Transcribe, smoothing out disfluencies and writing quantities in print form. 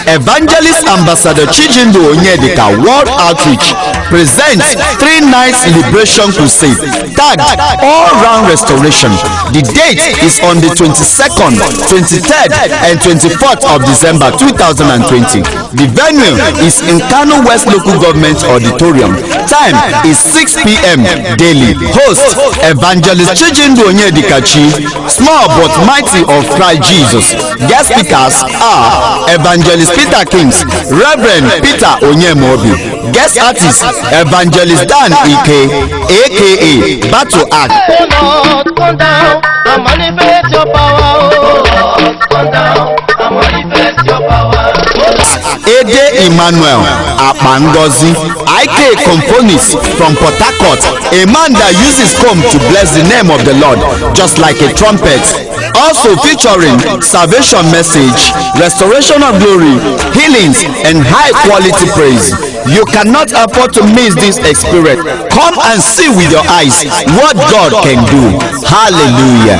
Evangelist Ambassador Chijindu Onyedika World Outreach presents 3 nights Liberation Crusade tagged All Round Restoration. The date is on the 22nd, 23rd and 24th of December 2020. The venue is Nkanu West Local Government Auditorium. Time is 6 p.m. daily. Host Evangelist Chijindu Onyedika Chi, Small but Mighty of Christ Jesus. Guest speakers are Evangelist Peter Kings, Reverend Peter Onyemobi. Guest artist Evangelist Dan Ike, aka Battle Act. Come down and manifest your power. Come down and manifest your power. Ede Emmanuel Apangozi, IK Componist from Port Harcourt, a man that uses comb to bless the name of the Lord just like a trumpet. Also featuring salvation message, restoration of glory, healings and high quality praise. You cannot afford to miss this experience. Come and see with your eyes what God can do. Hallelujah.